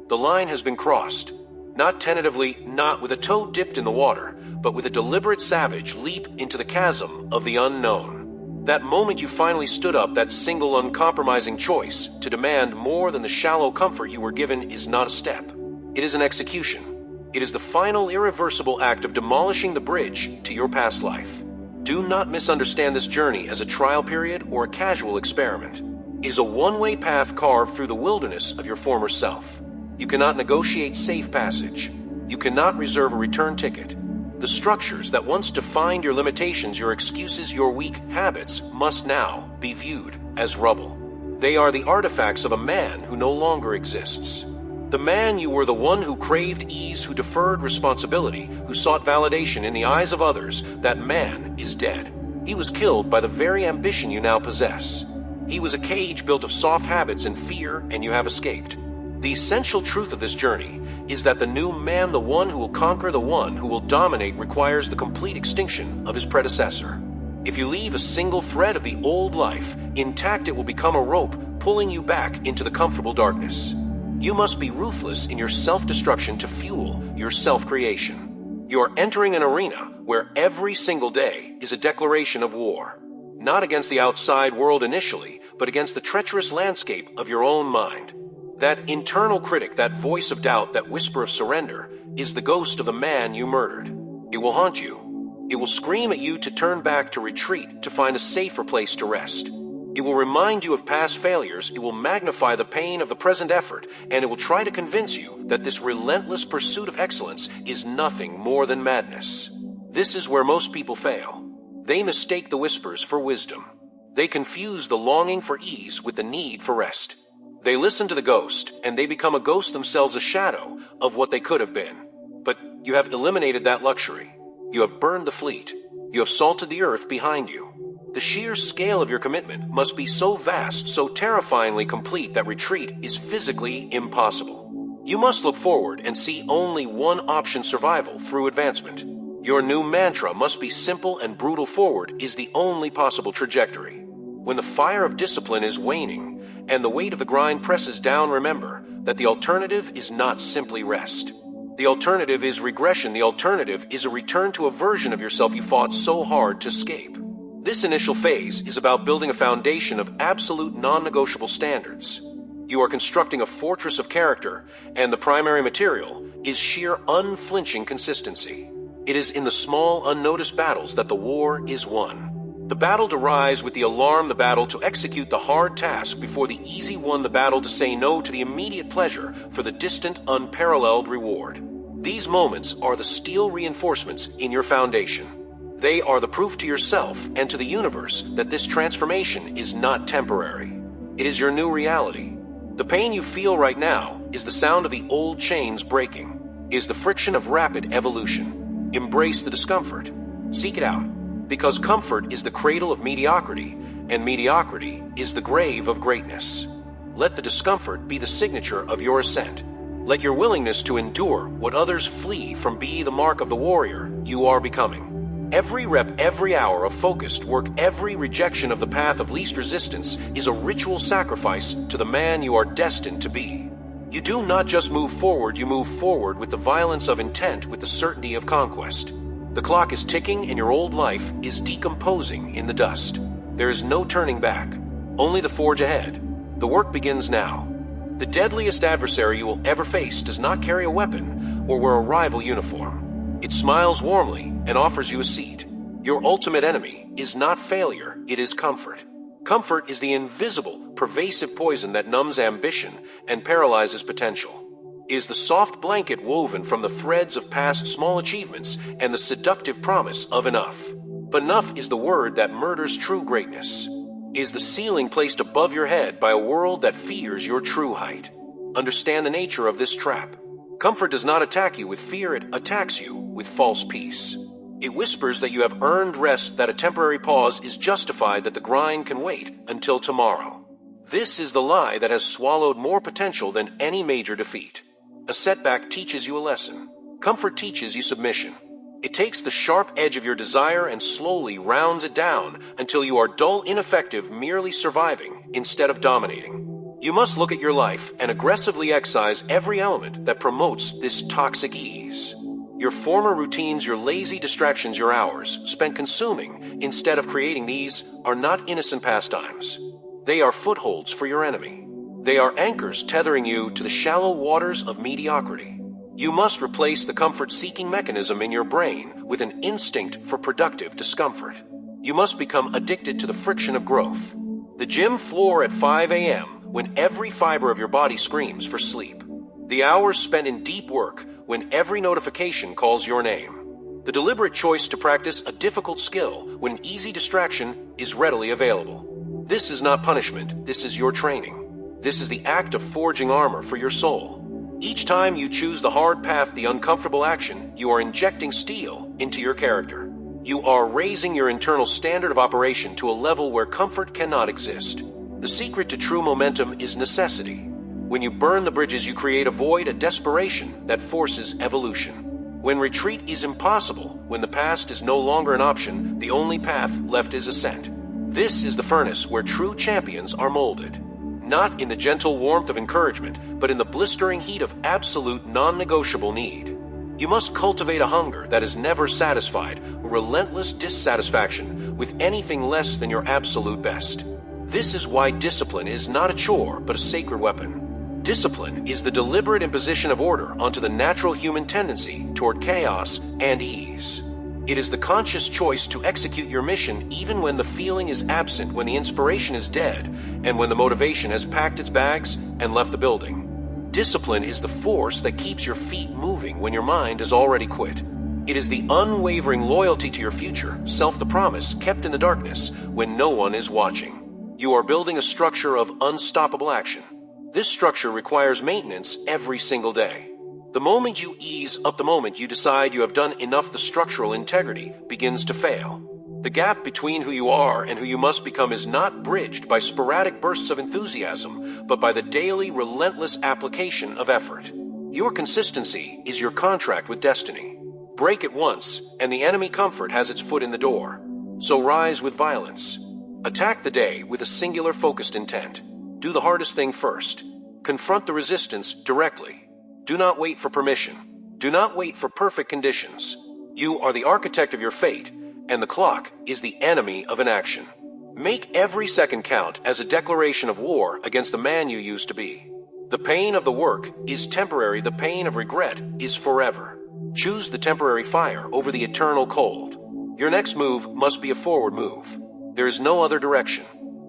The line has been crossed. Not tentatively, not with a toe dipped in the water, but with a deliberate savage leap into the chasm of the unknown. That moment you finally stood up, that single uncompromising choice to demand more than the shallow comfort you were given, is not a step. It is an execution. It is the final irreversible act of demolishing the bridge to your past life. Do not misunderstand this journey as a trial period or a casual experiment. It is a one-way path carved through the wilderness of your former self. You cannot negotiate safe passage. You cannot reserve a return ticket. The structures that once defined your limitations, your excuses, your weak habits, must now be viewed as rubble. They are the artifacts of a man who no longer exists. The man you were, the one who craved ease, who deferred responsibility, who sought validation in the eyes of others, that man is dead. He was killed by the very ambition you now possess. He was a cage built of soft habits and fear, and you have escaped. The essential truth of this journey is that the new man, the one who will conquer, the one who will dominate, requires the complete extinction of his predecessor. If you leave a single thread of the old life intact, it will become a rope pulling you back into the comfortable darkness. You must be ruthless in your self-destruction to fuel your self-creation. You are entering an arena where every single day is a declaration of war. Not against the outside world initially, but against the treacherous landscape of your own mind. That internal critic, that voice of doubt, that whisper of surrender, is the ghost of the man you murdered. It will haunt you. It will scream at you to turn back, to retreat, to find a safer place to rest. It will remind you of past failures, it will magnify the pain of the present effort, and it will try to convince you that this relentless pursuit of excellence is nothing more than madness. This is where most people fail. They mistake the whispers for wisdom. They confuse the longing for ease with the need for rest. They listen to the ghost, and they become a ghost themselves, a shadow of what they could have been. But you have eliminated that luxury. You have burned the fleet. You have salted the earth behind you. The sheer scale of your commitment must be so vast, so terrifyingly complete, that retreat is physically impossible. You must look forward and see only one option: survival through advancement. Your new mantra must be simple and brutal. Forward is the only possible trajectory. When the fire of discipline is waning and the weight of the grind presses down, remember that the alternative is not simply rest. The alternative is regression. The alternative is a return to a version of yourself you fought so hard to escape. This initial phase is about building a foundation of absolute non-negotiable standards. You are constructing a fortress of character, and the primary material is sheer unflinching consistency. It is in the small, unnoticed battles that the war is won. The battle to rise with the alarm, the battle to execute the hard task before the easy one, the battle to say no to the immediate pleasure for the distant, unparalleled reward. These moments are the steel reinforcements in your foundation. They are the proof to yourself and to the universe that this transformation is not temporary. It is your new reality. The pain you feel right now is the sound of the old chains breaking, is the friction of rapid evolution. Embrace the discomfort. Seek it out. Because comfort is the cradle of mediocrity, and mediocrity is the grave of greatness. Let the discomfort be the signature of your ascent. Let your willingness to endure what others flee from be the mark of the warrior you are becoming. Every rep, every hour of focused work, every rejection of the path of least resistance is a ritual sacrifice to the man you are destined to be. You do not just move forward, you move forward with the violence of intent, with the certainty of conquest. The clock is ticking and your old life is decomposing in the dust. There is no turning back, only the forge ahead. The work begins now. The deadliest adversary you will ever face does not carry a weapon or wear a rival uniform. It smiles warmly and offers you a seat. Your ultimate enemy is not failure, it is comfort. Comfort is the invisible, pervasive poison that numbs ambition and paralyzes potential. It is the soft blanket woven from the threads of past small achievements and the seductive promise of enough. But enough is the word that murders true greatness. It is the ceiling placed above your head by a world that fears your true height. Understand the nature of this trap. Comfort does not attack you with fear, it attacks you with false peace. It whispers that you have earned rest, that a temporary pause is justified, that the grind can wait until tomorrow. This is the lie that has swallowed more potential than any major defeat. A setback teaches you a lesson. Comfort teaches you submission. It takes the sharp edge of your desire and slowly rounds it down until you are dull, ineffective, merely surviving instead of dominating. You must look at your life and aggressively excise every element that promotes this toxic ease. Your former routines, your lazy distractions, your hours spent consuming instead of creating, these are not innocent pastimes. They are footholds for your enemy. They are anchors tethering you to the shallow waters of mediocrity. You must replace the comfort-seeking mechanism in your brain with an instinct for productive discomfort. You must become addicted to the friction of growth. The gym floor at 5 a.m. when every fiber of your body screams for sleep. The hours spent in deep work when every notification calls your name. The deliberate choice to practice a difficult skill when an easy distraction is readily available. This is not punishment, this is your training. This is the act of forging armor for your soul. Each time you choose the hard path, the uncomfortable action, you are injecting steel into your character. You are raising your internal standard of operation to a level where comfort cannot exist. The secret to true momentum is necessity. When you burn the bridges, you create a void, a desperation that forces evolution. When retreat is impossible, when the past is no longer an option, the only path left is ascent. This is the furnace where true champions are molded. Not in the gentle warmth of encouragement, but in the blistering heat of absolute non-negotiable need. You must cultivate a hunger that is never satisfied, a relentless dissatisfaction with anything less than your absolute best. This is why discipline is not a chore, but a sacred weapon. Discipline is the deliberate imposition of order onto the natural human tendency toward chaos and ease. It is the conscious choice to execute your mission even when the feeling is absent, when the inspiration is dead, and when the motivation has packed its bags and left the building. Discipline is the force that keeps your feet moving when your mind has already quit. It is the unwavering loyalty to your future, self the promise kept in the darkness when no one is watching. You are building a structure of unstoppable action. This structure requires maintenance every single day. The moment you ease up, the moment you decide you have done enough, the structural integrity begins to fail. The gap between who you are and who you must become is not bridged by sporadic bursts of enthusiasm, but by the daily, relentless application of effort. Your consistency is your contract with destiny. Break it once, and the enemy comfort has its foot in the door. So rise with violence. Attack the day with a singular focused intent. Do the hardest thing first. Confront the resistance directly. Do not wait for permission. Do not wait for perfect conditions. You are the architect of your fate, and the clock is the enemy of inaction. Make every second count as a declaration of war against the man you used to be. The pain of the work is temporary. The pain of regret is forever. Choose the temporary fire over the eternal cold. Your next move must be a forward move. There is no other direction.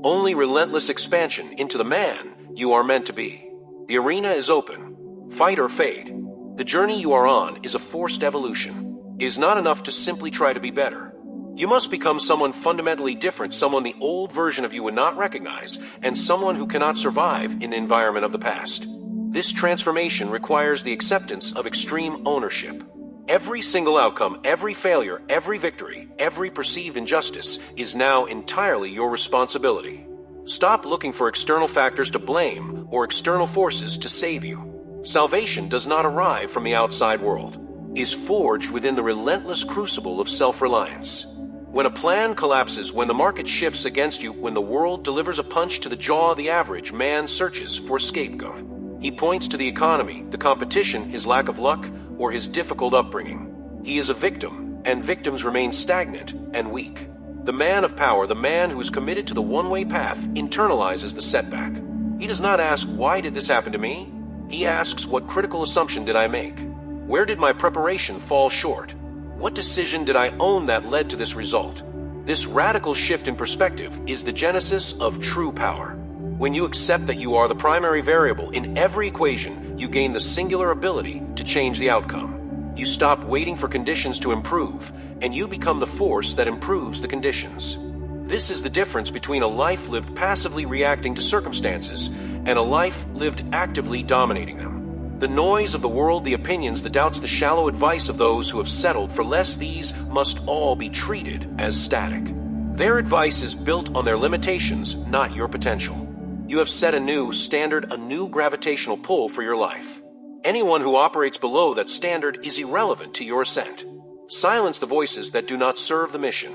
Only relentless expansion into the man you are meant to be. The arena is open. Fight or fade. The journey you are on is a forced evolution. It is not enough to simply try to be better. You must become someone fundamentally different, someone the old version of you would not recognize, and someone who cannot survive in the environment of the past. This transformation requires the acceptance of extreme ownership. Every single outcome, every failure, every victory, every perceived injustice is now entirely your responsibility. Stop looking for external factors to blame or external forces to save you. Salvation does not arrive from the outside world. It is forged within the relentless crucible of self-reliance. When a plan collapses, when the market shifts against you, when the world delivers a punch to the jaw of the average, man searches for a scapegoat. He points to the economy, the competition, his lack of luck, or his difficult upbringing. He is a victim, and victims remain stagnant and weak. The man of power, the man who is committed to the one-way path, internalizes the setback. He does not ask, why did this happen to me? He asks, what critical assumption did I make? Where did my preparation fall short? What decision did I own that led to this result? This radical shift in perspective is the genesis of true power. When you accept that you are the primary variable in every equation, you gain the singular ability to change the outcome. You stop waiting for conditions to improve, and you become the force that improves the conditions. This is the difference between a life lived passively reacting to circumstances and a life lived actively dominating them. The noise of the world, the opinions, the doubts, the shallow advice of those who have settled for less, these must all be treated as static. Their advice is built on their limitations, not your potential. You have set a new standard, a new gravitational pull for your life. Anyone who operates below that standard is irrelevant to your ascent. Silence the voices that do not serve the mission.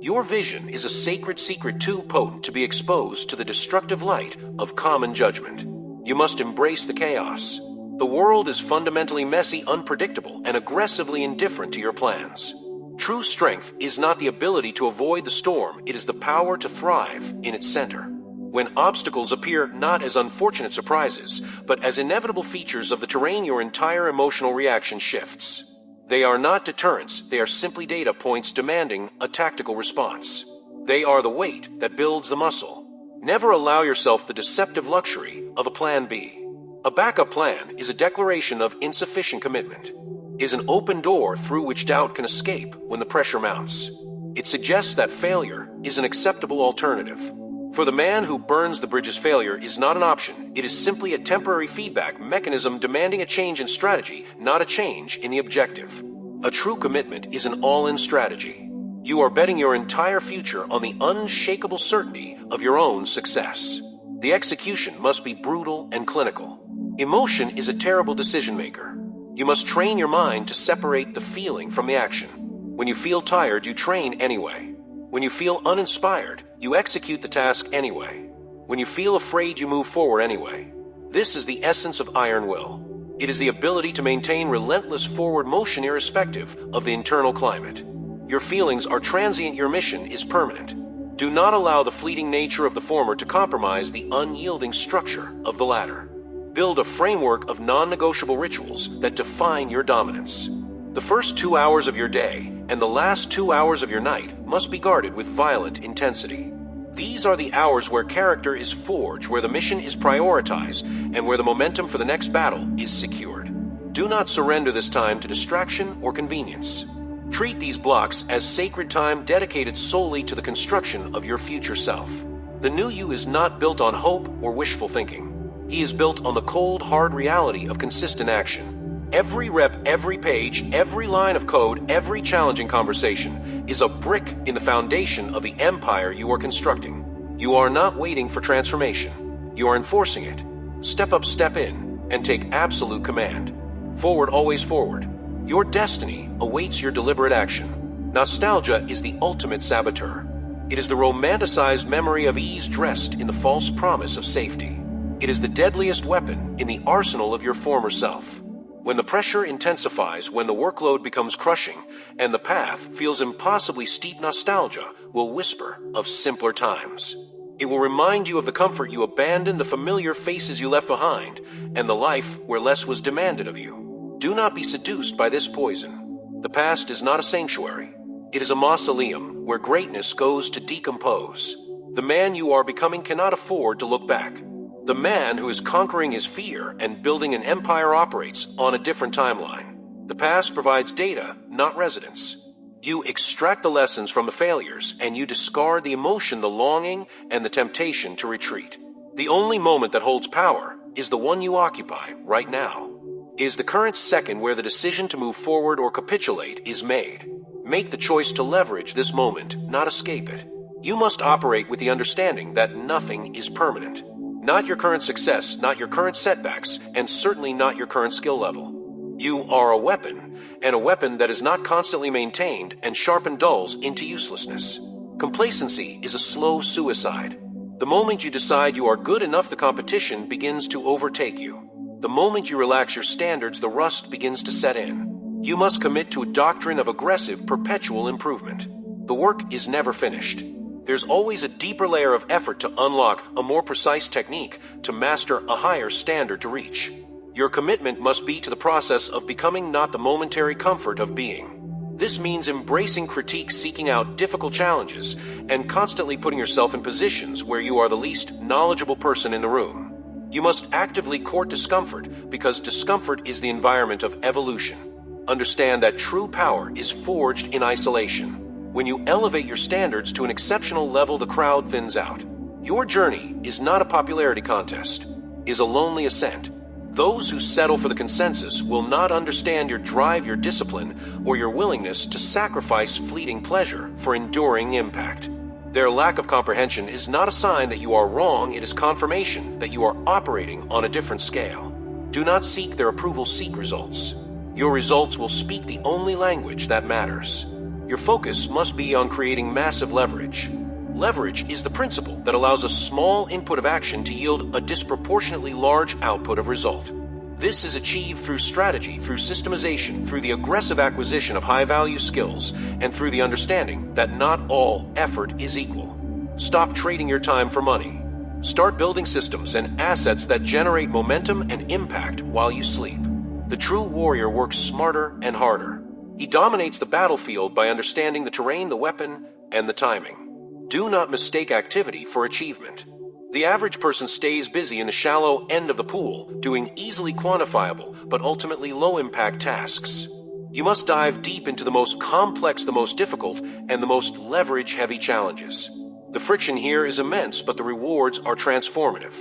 Your vision is a sacred secret too potent to be exposed to the destructive light of common judgment. You must embrace the chaos. The world is fundamentally messy, unpredictable, and aggressively indifferent to your plans. True strength is not the ability to avoid the storm, it is the power to thrive in its center. When obstacles appear not as unfortunate surprises, but as inevitable features of the terrain, your entire emotional reaction shifts. They are not deterrents, they are simply data points demanding a tactical response. They are the weight that builds the muscle. Never allow yourself the deceptive luxury of a plan B. A backup plan is a declaration of insufficient commitment, is an open door through which doubt can escape when the pressure mounts. It suggests that failure is an acceptable alternative. For the man who burns the bridges, failure is not an option. It is simply a temporary feedback mechanism demanding a change in strategy, not a change in the objective. A true commitment is an all-in strategy. You are betting your entire future on the unshakable certainty of your own success. The execution must be brutal and clinical. Emotion is a terrible decision maker. You must train your mind to separate the feeling from the action. When you feel tired, you train anyway. When you feel uninspired, you execute the task anyway. When you feel afraid, you move forward anyway. This is the essence of iron will. It is the ability to maintain relentless forward motion irrespective of the internal climate. Your feelings are transient, your mission is permanent. Do not allow the fleeting nature of the former to compromise the unyielding structure of the latter. Build a framework of non-negotiable rituals that define your dominance. The first 2 hours of your day and the last 2 hours of your night must be guarded with violent intensity. These are the hours where character is forged, where the mission is prioritized, and where the momentum for the next battle is secured. Do not surrender this time to distraction or convenience. Treat these blocks as sacred time dedicated solely to the construction of your future self. The new you is not built on hope or wishful thinking. He is built on the cold, hard reality of consistent action. Every rep, every page, every line of code, every challenging conversation is a brick in the foundation of the empire you are constructing. You are not waiting for transformation. You are enforcing it. Step up, step in, and take absolute command. Forward, always forward. Your destiny awaits your deliberate action. Nostalgia is the ultimate saboteur. It is the romanticized memory of ease dressed in the false promise of safety. It is the deadliest weapon in the arsenal of your former self. When the pressure intensifies, when the workload becomes crushing, and the path feels impossibly steep, nostalgia will whisper of simpler times. It will remind you of the comfort you abandoned, the familiar faces you left behind, and the life where less was demanded of you. Do not be seduced by this poison. The past is not a sanctuary. It is a mausoleum where greatness goes to decompose. The man you are becoming cannot afford to look back. The man who is conquering his fear and building an empire operates on a different timeline. The past provides data, not residence. You extract the lessons from the failures, and you discard the emotion, the longing, and the temptation to retreat. The only moment that holds power is the one you occupy right now. It is the current second where the decision to move forward or capitulate is made. Make the choice to leverage this moment, not escape it. You must operate with the understanding that nothing is permanent. Not your current success, not your current setbacks, and certainly not your current skill level. You are a weapon, and a weapon that is not constantly maintained and sharpened dulls into uselessness. Complacency is a slow suicide. The moment you decide you are good enough, the competition begins to overtake you. The moment you relax your standards, the rust begins to set in. You must commit to a doctrine of aggressive, perpetual improvement. The work is never finished. There's always a deeper layer of effort to unlock, a more precise technique to master, a higher standard to reach. Your commitment must be to the process of becoming, not the momentary comfort of being. This means embracing critique, seeking out difficult challenges, and constantly putting yourself in positions where you are the least knowledgeable person in the room. You must actively court discomfort, because discomfort is the environment of evolution. Understand that true power is forged in isolation. When you elevate your standards to an exceptional level, the crowd thins out. Your journey is not a popularity contest, it is a lonely ascent. Those who settle for the consensus will not understand your drive, your discipline, or your willingness to sacrifice fleeting pleasure for enduring impact. Their lack of comprehension is not a sign that you are wrong, it is confirmation that you are operating on a different scale. Do not seek their approval, seek results. Your results will speak the only language that matters. Your focus must be on creating massive leverage. Leverage is the principle that allows a small input of action to yield a disproportionately large output of result. This is achieved through strategy, through systemization, through the aggressive acquisition of high-value skills, and through the understanding that not all effort is equal. Stop trading your time for money. Start building systems and assets that generate momentum and impact while you sleep. The true warrior works smarter and harder. He dominates the battlefield by understanding the terrain, the weapon, and the timing. Do not mistake activity for achievement. The average person stays busy in the shallow end of the pool, doing easily quantifiable but ultimately low-impact tasks. You must dive deep into the most complex, the most difficult, and the most leverage-heavy challenges. The friction here is immense, but the rewards are transformative.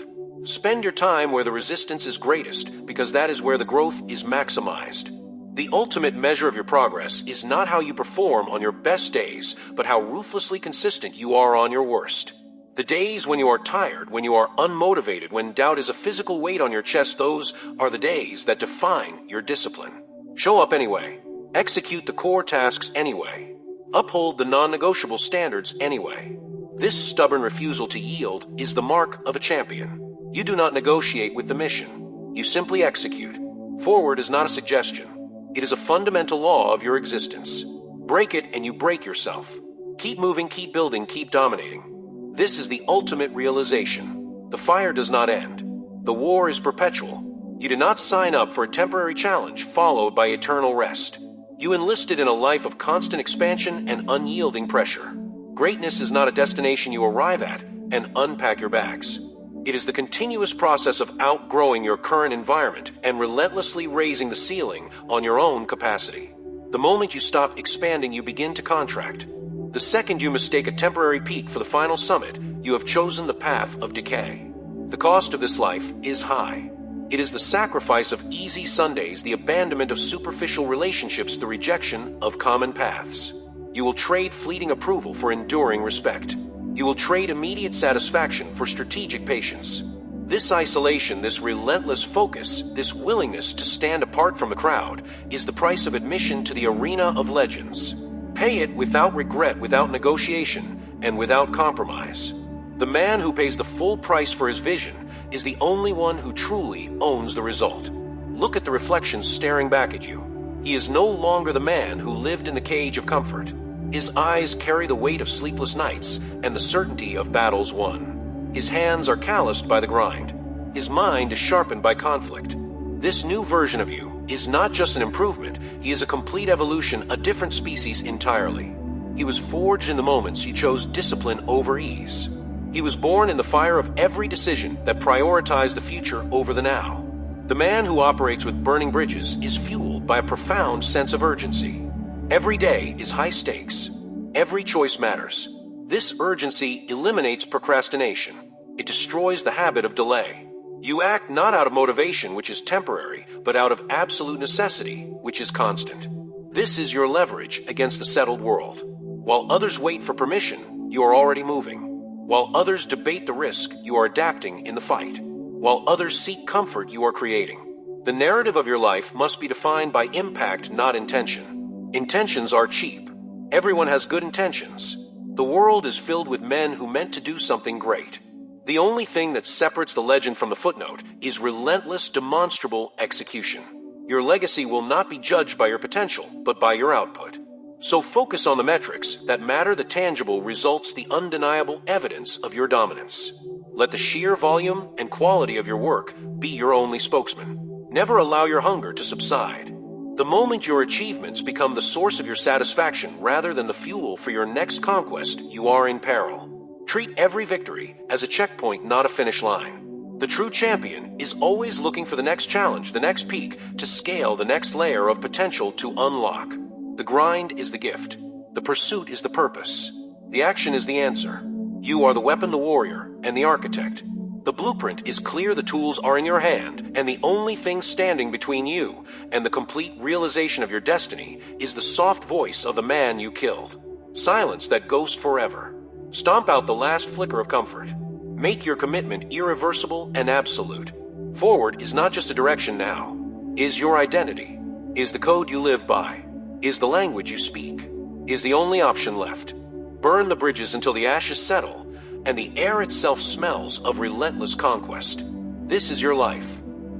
Spend your time where the resistance is greatest, because that is where the growth is maximized. The ultimate measure of your progress is not how you perform on your best days, but how ruthlessly consistent you are on your worst. The days when you are tired, when you are unmotivated, when doubt is a physical weight on your chest, those are the days that define your discipline. Show up anyway. Execute the core tasks anyway. Uphold the non-negotiable standards anyway. This stubborn refusal to yield is the mark of a champion. You do not negotiate with the mission. You simply execute. Forward is not a suggestion. It is a fundamental law of your existence. Break it and you break yourself. Keep moving, keep building, keep dominating. This is the ultimate realization. The fire does not end. The war is perpetual. You did not sign up for a temporary challenge followed by eternal rest. You enlisted in a life of constant expansion and unyielding pressure. Greatness is not a destination you arrive at and unpack your bags. It is the continuous process of outgrowing your current environment and relentlessly raising the ceiling on your own capacity. The moment you stop expanding, you begin to contract. The second you mistake a temporary peak for the final summit, you have chosen the path of decay. The cost of this life is high. It is the sacrifice of easy Sundays, the abandonment of superficial relationships, the rejection of common paths. You will trade fleeting approval for enduring respect. You will trade immediate satisfaction for strategic patience. This isolation, this relentless focus, this willingness to stand apart from the crowd is the price of admission to the arena of legends. Pay it without regret, without negotiation, and without compromise. The man who pays the full price for his vision is the only one who truly owns the result. Look at the reflection staring back at you. He is no longer the man who lived in the cage of comfort. His eyes carry the weight of sleepless nights and the certainty of battles won. His hands are calloused by the grind. His mind is sharpened by conflict. This new version of you is not just an improvement, he is a complete evolution, a different species entirely. He was forged in the moments he chose discipline over ease. He was born in the fire of every decision that prioritized the future over the now. The man who operates with burning bridges is fueled by a profound sense of urgency. Every day is high stakes. Every choice matters. This urgency eliminates procrastination. It destroys the habit of delay. You act not out of motivation, which is temporary, but out of absolute necessity, which is constant. This is your leverage against the settled world. While others wait for permission, you are already moving. While others debate the risk, you are adapting in the fight. While others seek comfort, you are creating. The narrative of your life must be defined by impact, not intention. Intentions are cheap. Everyone has good intentions. The world is filled with men who meant to do something great. The only thing that separates the legend from the footnote is relentless, demonstrable execution. Your legacy will not be judged by your potential, but by your output. So focus on the metrics that matter, the tangible results, the undeniable evidence of your dominance. Let the sheer volume and quality of your work be your only spokesman. Never allow your hunger to subside. The moment your achievements become the source of your satisfaction rather than the fuel for your next conquest, you are in peril. Treat every victory as a checkpoint, not a finish line. The true champion is always looking for the next challenge, the next peak, to scale the next layer of potential to unlock. The grind is the gift. The pursuit is the purpose. The action is the answer. You are the weapon, the warrior, and the architect. The blueprint is clear, the tools are in your hand, and the only thing standing between you and the complete realization of your destiny is the soft voice of the man you killed. Silence that ghost forever. Stomp out the last flicker of comfort. Make your commitment irreversible and absolute. Forward is not just a direction now. Is your identity. Is the code you live by. Is the language you speak. is the only option left. Burn the bridges until the ashes settle, and the air itself smells of relentless conquest. This is your life.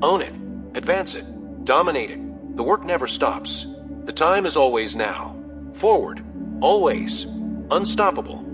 Own it, advance it, dominate it. The work never stops. The time is always now. Forward, always, unstoppable.